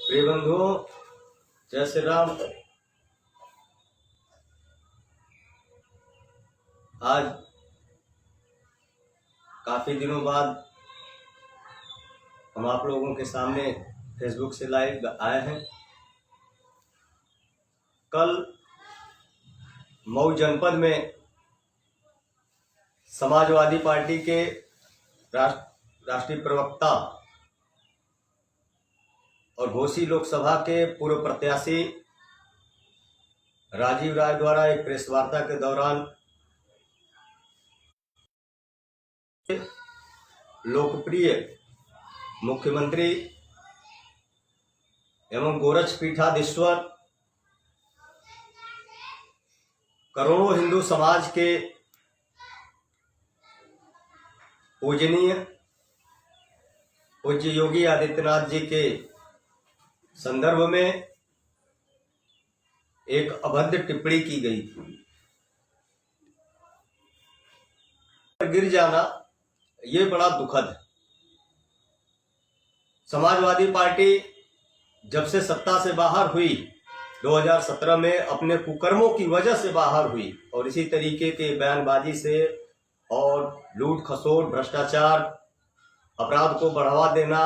प्रिय बंधुओं, जय श्री राम। आज काफी दिनों बाद हम आप लोगों के सामने फेसबुक से लाइव आए हैं। कल मऊ जनपद में समाजवादी पार्टी के राष्ट्रीय प्रवक्ता और घोसी लोकसभा के पूर्व प्रत्याशी राजीव राय द्वारा एक प्रेस वार्ता के दौरान लोकप्रिय मुख्यमंत्री एवं गोरक्षपीठाधीश्वर करोड़ों हिंदू समाज के पूजनीय पूज्य योगी आदित्यनाथ जी के संदर्भ में एक अभद्र टिप्पणी की गई थी। गिर जाना ये बड़ा दुखद है। समाजवादी पार्टी जब से सत्ता से बाहर हुई 2017 में अपने कुकर्मों की वजह से बाहर हुई और इसी तरीके के बयानबाजी से और लूट खसोट, भ्रष्टाचार, अपराध को बढ़ावा देना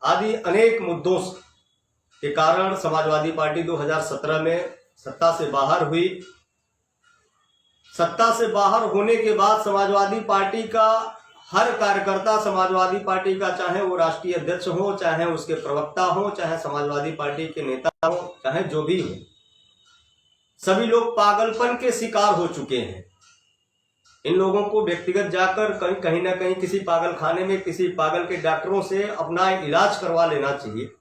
आदि अनेक मुद्दों के कारण समाजवादी पार्टी 2017 में सत्ता से बाहर हुई। सत्ता से बाहर होने के बाद समाजवादी पार्टी का हर कार्यकर्ता, समाजवादी पार्टी का चाहे वो राष्ट्रीय अध्यक्ष हो, चाहे उसके प्रवक्ता हो, चाहे समाजवादी पार्टी के नेता हो, चाहे जो भी हो, सभी लोग पागलपन के शिकार हो चुके हैं। इन लोगों को व्यक्तिगत जाकर कहीं ना कहीं किसी पागल खाने में किसी पागल के डॉक्टरों से अपना इलाज करवा लेना चाहिए।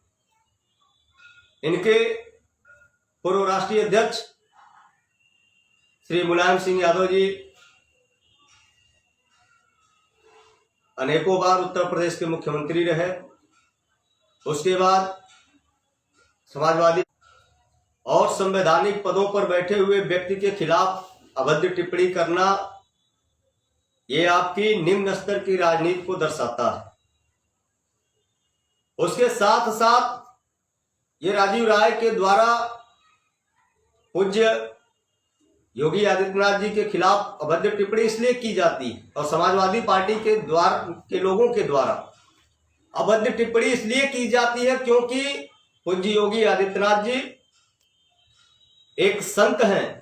इनके पूर्व राष्ट्रीय अध्यक्ष श्री मुलायम सिंह यादव जी अनेकों बार उत्तर प्रदेश के मुख्यमंत्री रहे। उसके बाद समाजवादी और संवैधानिक पदों पर बैठे हुए व्यक्ति के खिलाफ अभद्र टिप्पणी करना ये आपकी निम्न स्तर की राजनीति को दर्शाता है। उसके साथ साथ ये राजीव राय के द्वारा पूज्य योगी आदित्यनाथ जी के खिलाफ अभद्र टिप्पणी इसलिए की जाती है और समाजवादी पार्टी के लोगों के द्वारा अभद्र टिप्पणी इसलिए की जाती है क्योंकि पूज्य योगी आदित्यनाथ जी एक संत हैं,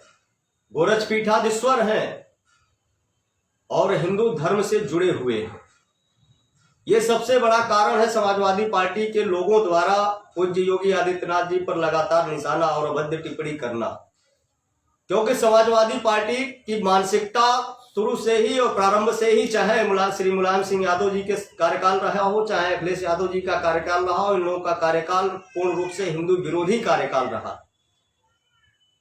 गोरक्षपीठाधीश्वर हैं और हिंदू धर्म से जुड़े हुए हैं। ये सबसे बड़ा कारण है समाजवादी पार्टी के लोगों द्वारा पूज्य योगी आदित्यनाथ जी पर लगातार निशाना और अभद्र टिप्पणी करना, क्योंकि समाजवादी पार्टी की मानसिकता शुरू से ही और प्रारंभ से ही, चाहे श्री मुलायम सिंह यादव जी के कार्यकाल रहा हो, चाहे अखिलेश यादव जी का कार्यकाल रहा हो, इन लोगों का कार्यकाल पूर्ण रूप से हिंदू विरोधी कार्यकाल रहा।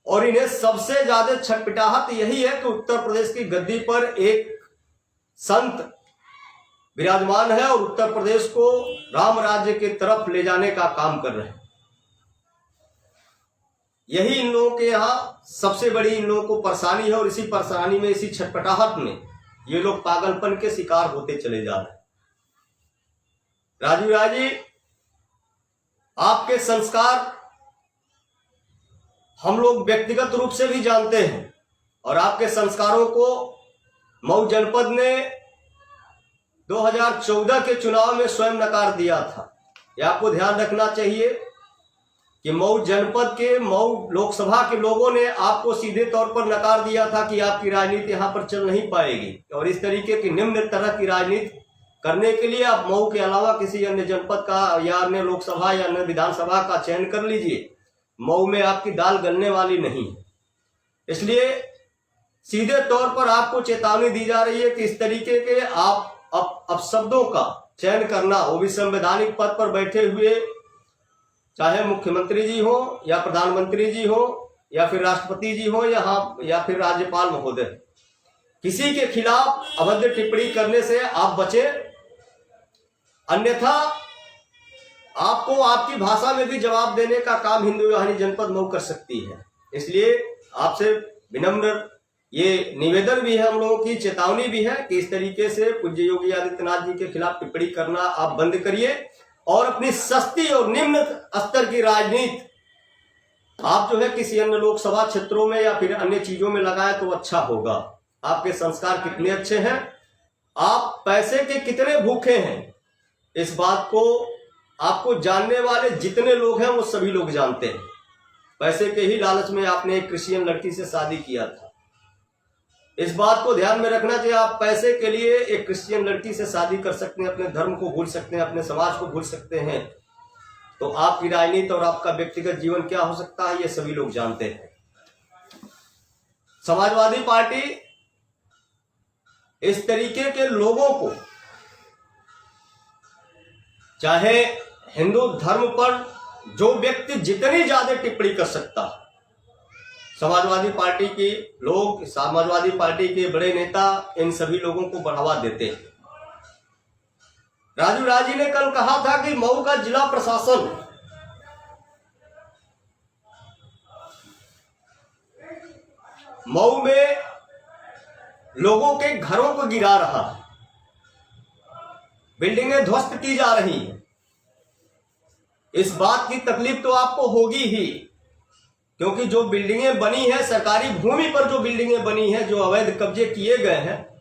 और इन्हें सबसे ज्यादा छटपटाहट यही है कि उत्तर प्रदेश की गद्दी पर एक संत विराजमान है और उत्तर प्रदेश को राम राज्य की तरफ ले जाने का काम कर रहे हैं। यही इन लोगों के यहाँ सबसे बड़ी इन लोगों को परेशानी है और इसी परेशानी में, इसी छटपटाहट में ये लोग पागलपन के शिकार होते चले जा रहे हैं। राजीव राय जी, आपके संस्कार हम लोग व्यक्तिगत रूप से भी जानते हैं और आपके संस्कारों को मऊ जनपद ने 2014 के चुनाव में स्वयं नकार दिया था। यह आपको ध्यान रखना चाहिए कि मऊ जनपद के मऊ लोकसभा के लोगों ने आपको सीधे तौर पर नकार दिया था कि आपकी राजनीति यहां पर चल नहीं पाएगी और इस तरीके की निम्न तरह की राजनीति करने के लिए आप मऊ के अलावा किसी अन्य जनपद का या अन्य लोकसभा या अन्य विधानसभा का चयन कर लीजिए। मऊ में आपकी दाल गलने वाली नहीं है। इसलिए सीधे तौर पर आपको चेतावनी दी जा रही है कि इस तरीके के आप अपशब्दों का चयन करना, वो भी संवैधानिक पद पर बैठे हुए, चाहे मुख्यमंत्री जी हो या प्रधानमंत्री जी हो या फिर राष्ट्रपति जी हो या फिर राज्यपाल महोदय, किसी के खिलाफ अभद्र टिप्पणी करने से आप बचें, अन्यथा आपको आपकी भाषा में भी जवाब देने का काम हिंदू वाहिनी जनपद मऊ कर सकती है। इसलिए आपसे विनम्र ये निवेदन भी है, हम लोगों की चेतावनी भी है कि इस तरीके से पूज्य योगी आदित्यनाथ जी के खिलाफ टिप्पणी करना आप बंद करिए और अपनी सस्ती और निम्न स्तर की राजनीति आप जो है किसी अन्य लोकसभा क्षेत्रों में या फिर अन्य चीजों में लगाए तो अच्छा होगा। आपके संस्कार कितने अच्छे हैं, आप पैसे के कितने भूखे हैं, इस बात को आपको जानने वाले जितने लोग हैं वो सभी लोग जानते हैं। पैसे के ही लालच में आपने एक क्रिश्चियन लड़की से शादी किया था। इस बात को ध्यान में रखना चाहिए। आप पैसे के लिए एक क्रिश्चियन लड़की से शादी कर सकते हैं, अपने धर्म को भूल सकते हैं, अपने समाज को भूल सकते हैं, तो आपकी राजनीति और आपका व्यक्तिगत जीवन क्या हो सकता है ये सभी लोग जानते हैं। समाजवादी पार्टी इस तरीके के लोगों को, चाहे हिंदू धर्म पर जो व्यक्ति जितनी ज्यादा टिप्पणी कर सकता, समाजवादी पार्टी के लोग, समाजवादी पार्टी के बड़े नेता इन सभी लोगों को बढ़ावा देते हैं। राजू राय जी ने कल कहा था कि मऊ का जिला प्रशासन मऊ में लोगों के घरों को गिरा रहा है, बिल्डिंगें ध्वस्त की जा रही हैं। इस बात की तकलीफ तो आपको होगी ही, क्योंकि जो बिल्डिंगें बनी हैं, सरकारी भूमि पर जो बिल्डिंगें बनी हैं, जो अवैध कब्जे किए गए हैं,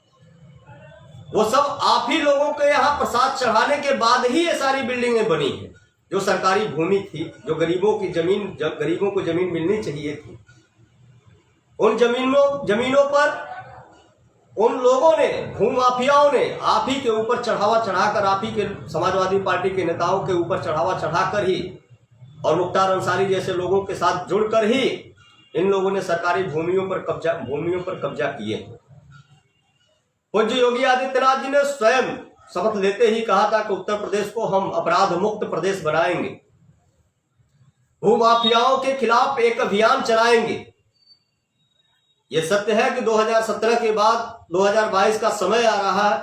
वो सब आप ही लोगों के यहां प्रसाद चढ़ाने के बाद ही ये सारी बिल्डिंगें बनी हैं। जो सरकारी भूमि थी, जो गरीबों की जमीन, जब गरीबों को जमीन मिलनी चाहिए थी, उन जमीनों पर उन लोगों ने, भूमाफियाओं ने आप ही के ऊपर चढ़ावा चढ़ाकर, आप ही के समाजवादी पार्टी के नेताओं के ऊपर चढ़ावा चढ़ाकर ही और मुख्तार अंसारी जैसे लोगों के साथ जुड़कर ही इन लोगों ने सरकारी भूमियों पर कब्जा किए। पूज्य योगी आदित्यनाथ जी ने स्वयं शपथ लेते ही कहा था कि उत्तर प्रदेश को हम अपराध मुक्त प्रदेश बनाएंगे, भूमाफियाओं के खिलाफ एक अभियान चलाएंगे। ये सत्य है कि 2017 के बाद 2022 का समय आ रहा है।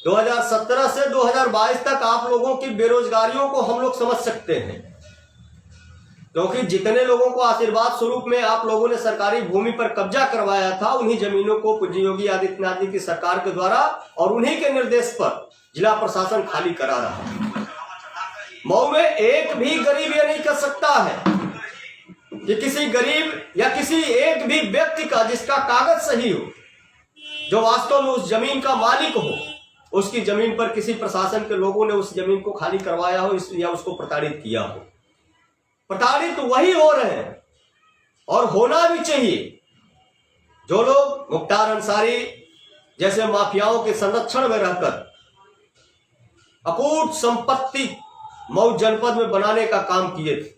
2017 से 2022 तक आप लोगों की बेरोजगारियों को हम लोग समझ सकते हैं, क्योंकि जितने लोगों को आशीर्वाद स्वरूप में आप लोगों ने सरकारी भूमि पर कब्जा करवाया था, उन्हीं जमीनों को पूज्य योगी आदित्यनाथ जी की सरकार के द्वारा और उन्हीं के निर्देश पर जिला प्रशासन खाली करा रहा है। मऊ में एक भी गरीब ये नहीं कर सकता है कि किसी गरीब या किसी एक भी व्यक्ति का जिसका कागज सही हो, जो वास्तव में उस जमीन का मालिक हो, उसकी जमीन पर किसी प्रशासन के लोगों ने उस जमीन को खाली करवाया हो या उसको प्रताड़ित किया हो। प्रताड़ित तो वही हो रहे हैं और होना भी चाहिए जो लोग मुख्तार अंसारी जैसे माफियाओं के संरक्षण में रहकर अकूट संपत्ति मऊ जनपद में बनाने का काम किए थे।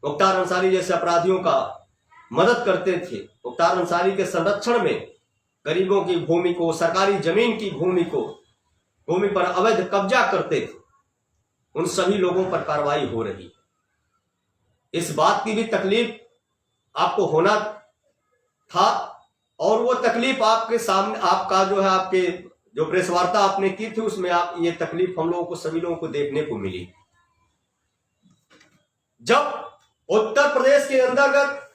मुख्तार अंसारी जैसे अपराधियों का मदद करते थे, मुख्तार अंसारी के संरक्षण में गरीबों की भूमि को, सरकारी जमीन की भूमि पर अवैध कब्जा करते थे, उन सभी लोगों पर कार्रवाई हो रही। इस बात की भी तकलीफ आपको होना था और वो तकलीफ आपके सामने, आपका जो है, आपके जो प्रेस वार्ता आपने की थी उसमें आप ये तकलीफ हम लोगों को, सभी लोगों को देखने को मिली। जब उत्तर प्रदेश के अंतर्गत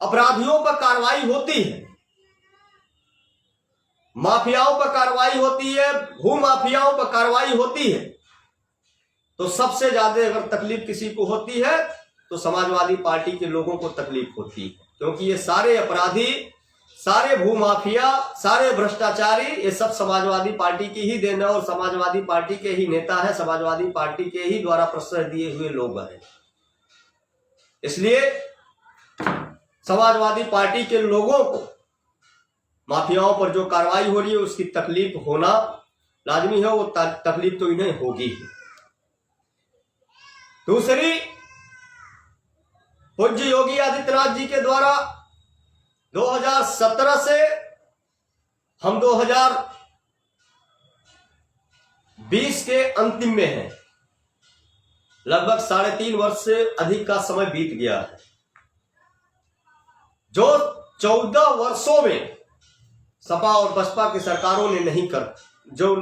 अपराधियों पर कार्रवाई होती है, माफियाओं पर कार्रवाई होती है, भूमाफियाओं पर कार्रवाई होती है, तो सबसे ज्यादा अगर तकलीफ किसी को होती है तो समाजवादी पार्टी के लोगों को तकलीफ होती है, क्योंकि ये सारे अपराधी, सारे भूमाफिया, सारे भ्रष्टाचारी, ये सब समाजवादी पार्टी की ही देन है और समाजवादी पार्टी के ही नेता है, समाजवादी पार्टी के ही द्वारा प्रश्रय दिए हुए लोग हैं। इसलिए समाजवादी पार्टी के लोगों को माफियाओं पर जो कार्रवाई हो रही है उसकी तकलीफ होना लाजमी है, वो तकलीफ तो इन्हें होगी ही। दूसरी, पूज्य योगी आदित्यनाथ जी के द्वारा 2017 से हम 2020 के अंतिम में हैं, लगभग 3.5 वर्ष से अधिक का समय बीत गया है। जो 14 वर्षों में सपा और बसपा की सरकारों ने नहीं कर, जो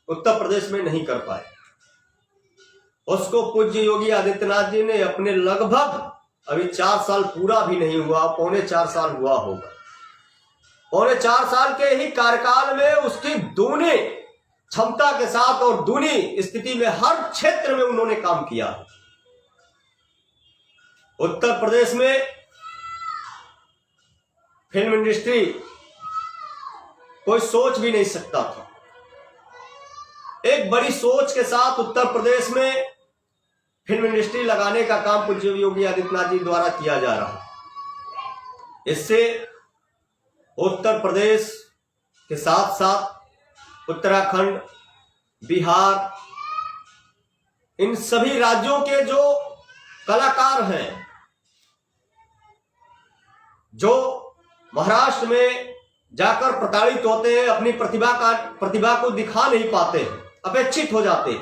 उत्तर प्रदेश में नहीं कर पाए, उसको पूज्य योगी आदित्यनाथ जी ने अपने लगभग, अभी 4 साल पूरा भी नहीं हुआ, 3.25 साल हुआ होगा, 3.25 साल के ही कार्यकाल में उसकी दूनी क्षमता के साथ और दूनी स्थिति में हर क्षेत्र में उन्होंने काम किया। उत्तर प्रदेश में फिल्म इंडस्ट्री कोई सोच भी नहीं सकता था। एक बड़ी सोच के साथ उत्तर प्रदेश में फिल्म इंडस्ट्री लगाने का काम पूज्य योगी आदित्यनाथ जी द्वारा किया जा रहा है। इससे उत्तर प्रदेश के साथ साथ उत्तराखंड, बिहार, इन सभी राज्यों के जो कलाकार हैं, जो महाराष्ट्र में जाकर प्रताड़ित होते हैं, अपनी प्रतिभा को दिखा नहीं पाते, अपेक्षित हो जाते,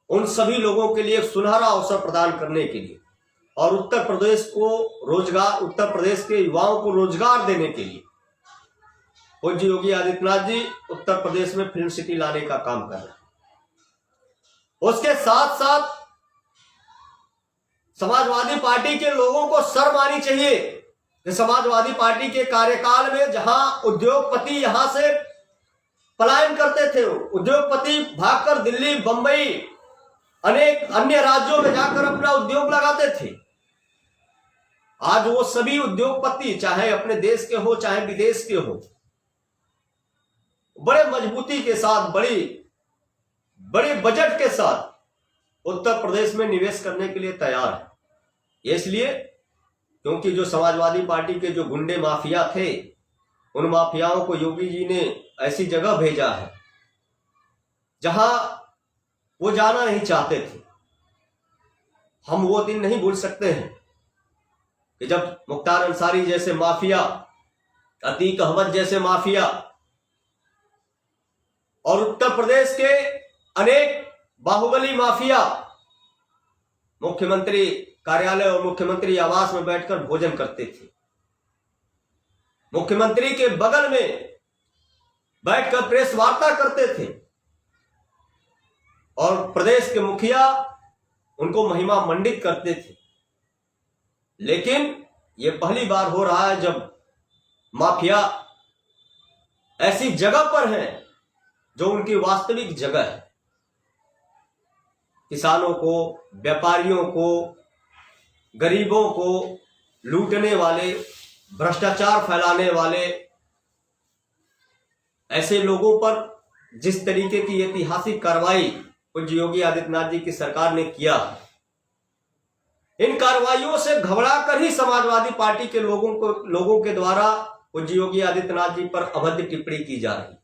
उन सभी लोगों के लिए एक सुनहरा अवसर प्रदान करने के लिए और उत्तर प्रदेश को रोजगार, उत्तर प्रदेश के युवाओं को रोजगार देने के लिए पूज्य योगी आदित्यनाथ जी उत्तर प्रदेश में फिल्म सिटी लाने का काम कर रहे हैं। उसके साथ साथ समाजवादी पार्टी के लोगों को शर्म आनी चाहिए कि समाजवादी पार्टी के कार्यकाल में जहां उद्योगपति यहां से पलायन करते थे, उद्योगपति भागकर दिल्ली, बंबई, अनेक अन्य राज्यों में जाकर अपना उद्योग लगाते थे, आज वो सभी उद्योगपति चाहे अपने देश के हो चाहे विदेश के हो, बड़े मजबूती के साथ, बड़े बजट के साथ उत्तर प्रदेश में निवेश करने के लिए तैयार है। इसलिए क्योंकि जो समाजवादी पार्टी के जो गुंडे माफिया थे, उन माफियाओं को योगी जी ने ऐसी जगह भेजा है जहां वो जाना नहीं चाहते थे। हम वो दिन नहीं भूल सकते हैं कि जब मुख्तार अंसारी जैसे माफिया, अतीक अहमद जैसे माफिया और उत्तर प्रदेश के अनेक बाहुबली माफिया मुख्यमंत्री कार्यालय और मुख्यमंत्री आवास में बैठकर भोजन करते थे, मुख्यमंत्री के बगल में बैठकर प्रेस वार्ता करते थे और प्रदेश के मुखिया उनको महिमा मंडित करते थे। लेकिन यह पहली बार हो रहा है जब माफिया ऐसी जगह पर है जो उनकी वास्तविक जगह है। किसानों को, व्यापारियों को, गरीबों को लूटने वाले, भ्रष्टाचार फैलाने वाले ऐसे लोगों पर जिस तरीके की ऐतिहासिक कार्रवाई पूज्य योगी आदित्यनाथ जी की सरकार ने किया, इन कार्रवाइयों से घबरा कर ही समाजवादी पार्टी के लोगों के द्वारा पूज्य योगी आदित्यनाथ जी पर अभद्र टिप्पणी की जा रही।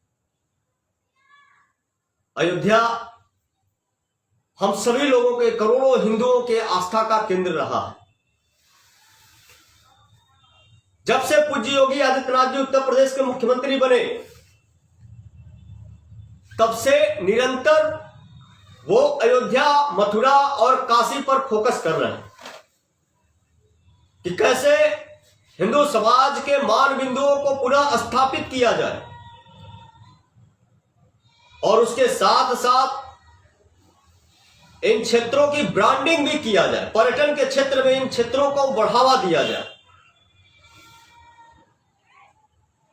अयोध्या हम सभी लोगों के, करोड़ों हिंदुओं के आस्था का केंद्र रहा है। जब से पूज्य योगी आदित्यनाथ जी उत्तर प्रदेश के मुख्यमंत्री बने, तब से निरंतर वो अयोध्या, मथुरा और काशी पर फोकस कर रहे हैं कि कैसे हिंदू समाज के मान बिंदुओं को पुनः स्थापित किया जाए और उसके साथ साथ इन क्षेत्रों की ब्रांडिंग भी किया जाए, पर्यटन के क्षेत्र में इन क्षेत्रों को बढ़ावा दिया जाए।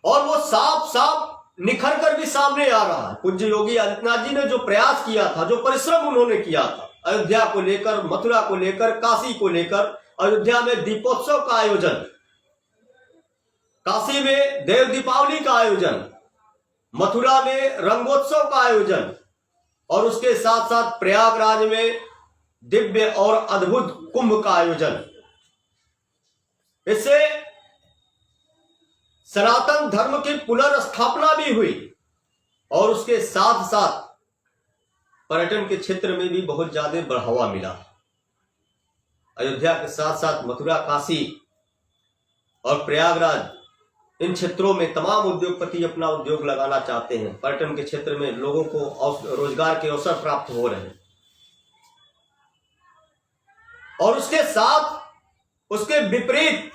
और वो साफ साफ निखर कर भी सामने आ रहा है। पूज्य योगी आदित्यनाथ जी ने जो प्रयास किया था, जो परिश्रम उन्होंने किया था, अयोध्या को लेकर, मथुरा को लेकर, काशी को लेकर, अयोध्या में दीपोत्सव का आयोजन, काशी में देव दीपावली का आयोजन, मथुरा में रंगोत्सव का आयोजन और उसके साथ साथ प्रयागराज में दिव्य और अद्भुत कुंभ का आयोजन। इससे सनातन धर्म की पुनर्स्थापना भी हुई और उसके साथ साथ पर्यटन के क्षेत्र में भी बहुत ज्यादा बढ़ावा मिला। अयोध्या के साथ साथ मथुरा, काशी और प्रयागराज, इन क्षेत्रों में तमाम उद्योगपति अपना उद्योग लगाना चाहते हैं। पर्यटन के क्षेत्र में लोगों को रोजगार के अवसर प्राप्त हो रहे हैं और उसके साथ, उसके विपरीत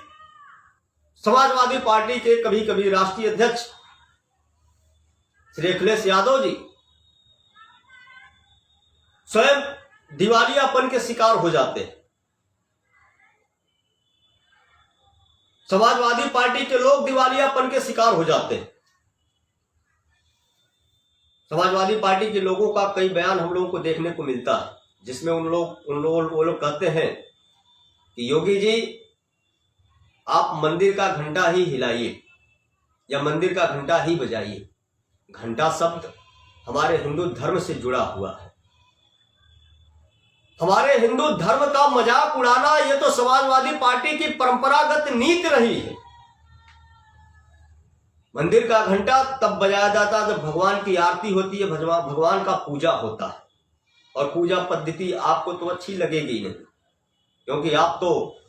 समाजवादी पार्टी के कभी कभी राष्ट्रीय अध्यक्ष श्री अखिलेश यादव जी स्वयं दिवालियापन के शिकार हो जाते हैं। समाजवादी पार्टी के लोग दिवालियापन के शिकार हो जाते हैं। समाजवादी पार्टी के लोगों का कई बयान हम लोगों को देखने को मिलता है, जिसमें वो लोग कहते हैं कि योगी जी आप मंदिर का घंटा ही हिलाइए या मंदिर का घंटा ही बजाइए। घंटा शब्द हमारे हिंदू धर्म से जुड़ा हुआ है। हमारे हिंदू धर्म का मजाक उड़ाना यह तो समाजवादी पार्टी की परंपरागत नीति रही है। मंदिर का घंटा तब बजाया जाता है जब भगवान की आरती होती है, भगवान का पूजा होता है। और पूजा पद्धति आपको तो अच्छी लगेगी नहीं, क्योंकि आप तो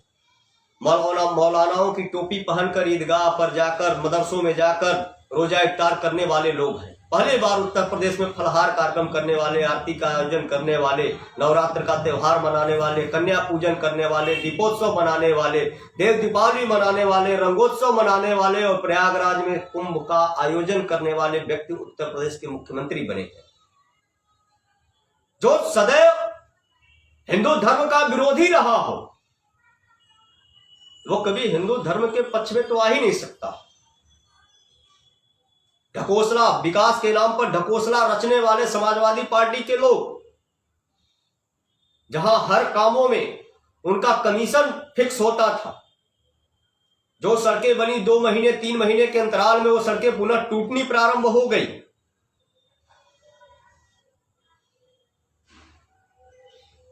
मौलानाओं की टोपी पहनकर ईदगाह पर जाकर, मदरसों में जाकर रोजा इफ्तार करने वाले लोग हैं। पहली बार उत्तर प्रदेश में फलहार कार्यक्रम करने वाले, आरती का आयोजन करने वाले, नवरात्र का त्योहार मनाने वाले, कन्या पूजन करने वाले, दीपोत्सव मनाने वाले, देव दीपावली मनाने वाले, रंगोत्सव मनाने वाले और प्रयागराज में कुंभ का आयोजन करने वाले व्यक्ति उत्तर प्रदेश के मुख्यमंत्री बने हैं, जो सदैव हिंदू धर्म का विरोधी रहा हो। वो कभी हिंदू धर्म के पक्ष में तो आ ही नहीं सकता। ढकोसला, विकास के नाम पर ढकोसला रचने वाले समाजवादी पार्टी के लोग, जहां हर कामों में उनका कमीशन फिक्स होता था। जो सड़कें बनी 2 महीने 3 महीने के अंतराल में वो सड़कें पुनः टूटनी प्रारंभ हो गई।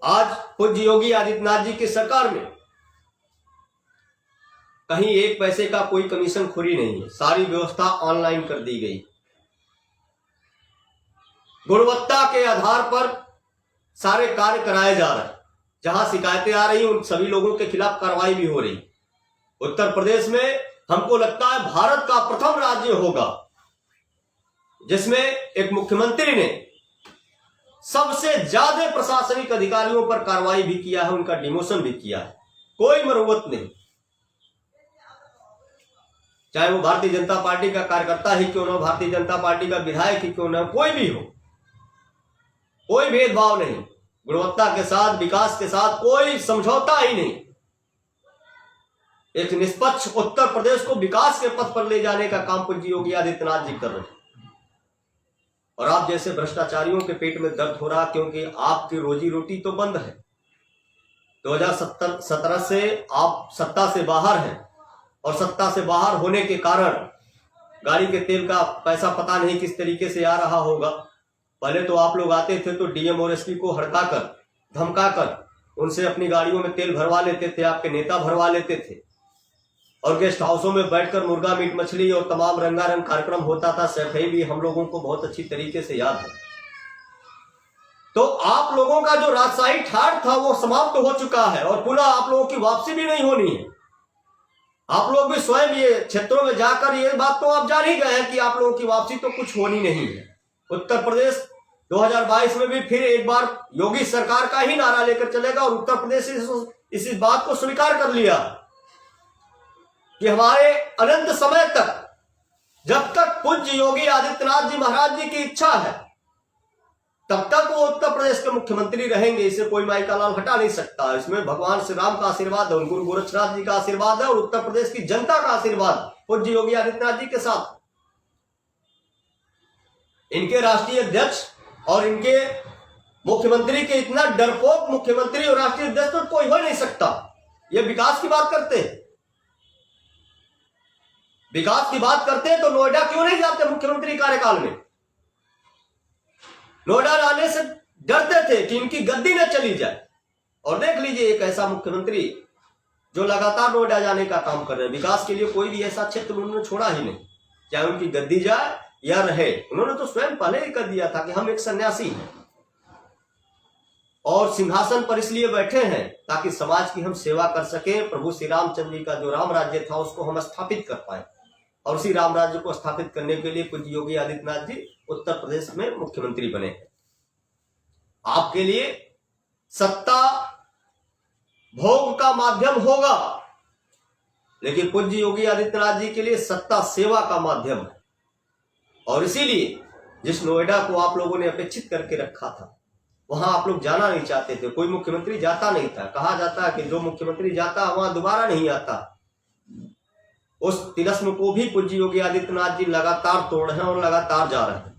आज पूज्य योगी आदित्यनाथ जी की सरकार में कहीं 1 पैसे का कोई कमीशन खोरी नहीं है। सारी व्यवस्था ऑनलाइन कर दी गई। गुणवत्ता के आधार पर सारे कार्य कराए जा रहे हैं। जहां शिकायतें आ रही उन सभी लोगों के खिलाफ कार्रवाई भी हो रही। उत्तर प्रदेश में हमको लगता है भारत का प्रथम राज्य होगा जिसमें एक मुख्यमंत्री ने सबसे ज्यादा प्रशासनिक अधिकारियों पर कार्रवाई भी किया है, उनका डिमोशन भी किया है। कोई मरुवत नहीं, चाहे वो भारतीय जनता पार्टी का कार्यकर्ता ही क्यों ना, भारतीय जनता पार्टी का विधायक ही क्यों ना, कोई भी हो, कोई भेदभाव नहीं। गुणवत्ता के साथ, विकास के साथ कोई समझौता ही नहीं। एक निष्पक्ष उत्तर प्रदेश को विकास के पथ पर ले जाने का काम पूज्य योगी आदित्यनाथ जी कर रहे हैं। और आप जैसे भ्रष्टाचारियों के पेट में दर्द हो रहा, क्योंकि आपकी रोजी रोटी तो बंद है। 2017 से आप सत्ता से बाहर हैं और सत्ता से बाहर होने के कारण गाड़ी के तेल का पैसा पता नहीं किस तरीके से आ रहा होगा। पहले तो आप लोग आते थे तो डीएम और एसपी को हड़काकर, धमकाकर उनसे अपनी गाड़ियों में तेल भरवा लेते थे, आपके नेता भरवा लेते थे। और गेस्ट हाउसों में बैठकर मुर्गा मीट मछली और तमाम रंगारंग कार्यक्रम होता था। सफाई भी हम लोगों को बहुत अच्छी तरीके से याद है। तो आप लोगों का जो राजशाही ठाठ था वो समाप्त हो चुका है और पुनः आप लोगों की वापसी भी नहीं होनी है। आप लोग भी स्वयं ये क्षेत्रों में जाकर ये बात तो आप जान ही गए हैं कि आप लोगों की वापसी तो कुछ होनी नहीं है। उत्तर प्रदेश 2022 में भी फिर एक बार योगी सरकार का ही नारा लेकर चलेगा और उत्तर प्रदेश इस बात को स्वीकार कर लिया कि हमारे अनंत समय तक, जब तक पूज्य योगी आदित्यनाथ जी महाराज जी की इच्छा है, तब तक वो उत्तर प्रदेश के मुख्यमंत्री रहेंगे। इसे कोई माई का लाल हटा नहीं सकता। इसमें भगवान श्री राम का आशीर्वाद है, गुरु गोरक्षनाथ जी का आशीर्वाद है और उत्तर प्रदेश की जनता का आशीर्वाद पूज्य योगी आदित्यनाथ जी के साथ। इनके राष्ट्रीय अध्यक्ष और इनके मुख्यमंत्री के इतना डरपोक मुख्यमंत्री और राष्ट्रीय अध्यक्ष तो कोई हो नहीं सकता। ये विकास की बात करते हैं, विकास की बात करते हैं तो नोएडा क्यों नहीं जाते मुख्यमंत्री कार्यकाल में? नोएडा जाने से डरते थे कि इनकी गद्दी न चली जाए। और देख लीजिए एक ऐसा मुख्यमंत्री जो लगातार नोएडा जाने का काम कर रहे हैं। विकास के लिए कोई भी ऐसा क्षेत्र उन्होंने छोड़ा ही नहीं, चाहे उनकी गद्दी जाए या रहे। उन्होंने तो स्वयं पहले ही कर दिया था कि हम एक सन्यासी हैं और सिंहासन पर इसलिए बैठे हैं ताकि समाज की हम सेवा कर सकें। प्रभु श्री रामचंद्र जी का जो राम राज्य था उसको हम स्थापित कर पाए और उसी राम राज्य को स्थापित करने के लिए पूज्य योगी आदित्यनाथ जी उत्तर प्रदेश में मुख्यमंत्री बने। आपके लिए सत्ता भोग का माध्यम होगा, लेकिन पूज्य योगी आदित्यनाथ जी के लिए सत्ता सेवा का माध्यम है। और इसीलिए जिस नोएडा को आप लोगों ने अपेक्षित करके रखा था, वहां आप लोग जाना नहीं चाहते थे। कोई मुख्यमंत्री जाता नहीं था। कहा जाता है कि जो मुख्यमंत्री जाता वहां दोबारा नहीं आता। उस तिलस्म को भी पूज्य योगी आदित्यनाथ जी लगातार तोड़ रहे हैं और लगातार जा रहे हैं।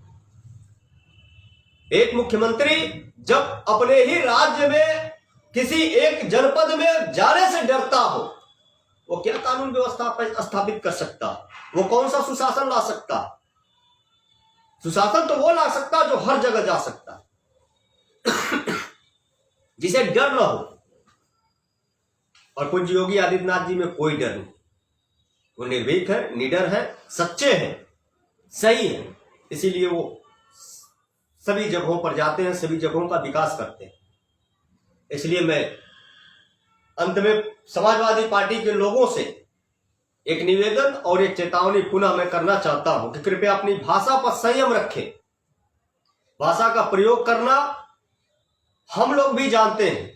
एक मुख्यमंत्री जब अपने ही राज्य में किसी एक जनपद में जाने से डरता हो, वो क्या कानून व्यवस्था स्थापित कर सकता? वो कौन सा सुशासन ला सकता? सुशासन तो वो ला सकता जो हर जगह जा सकता, जिसे डर न हो। और पूज्य योगी आदित्यनाथ जी में कोई डर नहीं, वो निर्भीक है, निडर है, सच्चे हैं, सही है। इसीलिए वो सभी जगहों पर जाते हैं, सभी जगहों का विकास करते हैं। इसलिए मैं अंत में समाजवादी पार्टी के लोगों से एक निवेदन और एक चेतावनी पुनः मैं करना चाहता हूं कि कृपया अपनी भाषा पर संयम रखें। भाषा का प्रयोग करना हम लोग भी जानते हैं।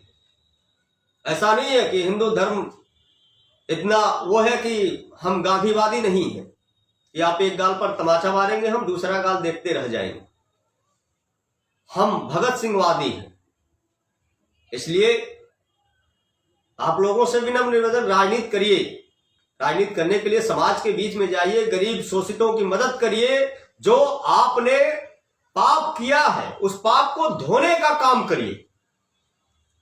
ऐसा नहीं है कि हिंदू धर्म इतना वो है कि हम गांधीवादी नहीं है कि आप एक गाल पर तमाचा मारेंगे, हम दूसरा गाल देखते रह जाएंगे। हम भगत सिंहवादी हैं। इसलिए आप लोगों से विनम्र निवेदन, राजनीति करिए। राजनीति करने के लिए समाज के बीच में जाइए, गरीब शोषितों की मदद करिए। जो आपने पाप किया है उस पाप को धोने का काम करिए।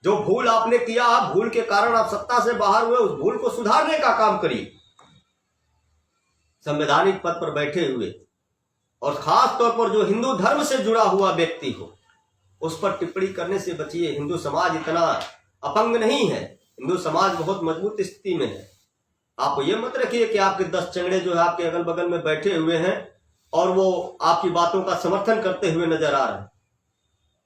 जो भूल आपने किया, भूल के कारण आप सत्ता से बाहर हुए, उस भूल को सुधारने का काम करिए। संवैधानिक पद पर बैठे हुए और खास तौर पर जो हिंदू धर्म से जुड़ा हुआ व्यक्ति हो, उस पर टिप्पणी करने से बचिए। हिंदू समाज इतना अपंग नहीं है, हिंदू समाज बहुत मजबूत स्थिति में है। आप ये मत रखिए कि आपके 10 चंगड़े जो है आपके अगल बगल में बैठे हुए हैं और वो आपकी बातों का समर्थन करते हुए नजर आ रहे हैं।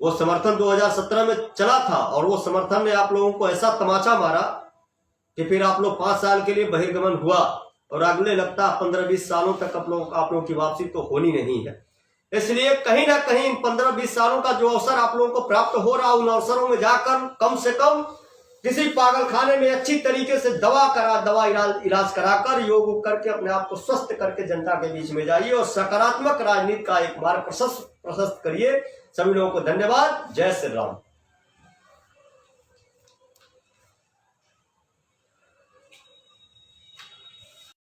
वो समर्थन 2017 में चला था और वो समर्थन ने आप लोगों को ऐसा तमाचा मारा कि फिर आप लोग 5 साल के लिए बहिर्गमन हुआ और अगले लगता 15-20 सालों तक आप लोगों की वापसी तो होनी नहीं है। इसलिए कहीं ना कहीं इन 15-20 सालों का जो अवसर आप लोगों को प्राप्त हो रहा, उन अवसरों में जाकर कम से कम किसी पागल खाने में अच्छी तरीके से दवा इलाज कराकर योग करके अपने आप को स्वस्थ करके जनता के बीच में जाइए और सकारात्मक राजनीति का एक मार्ग प्रशस्त करिए। सभी लोगों को धन्यवाद। जय श्री राम।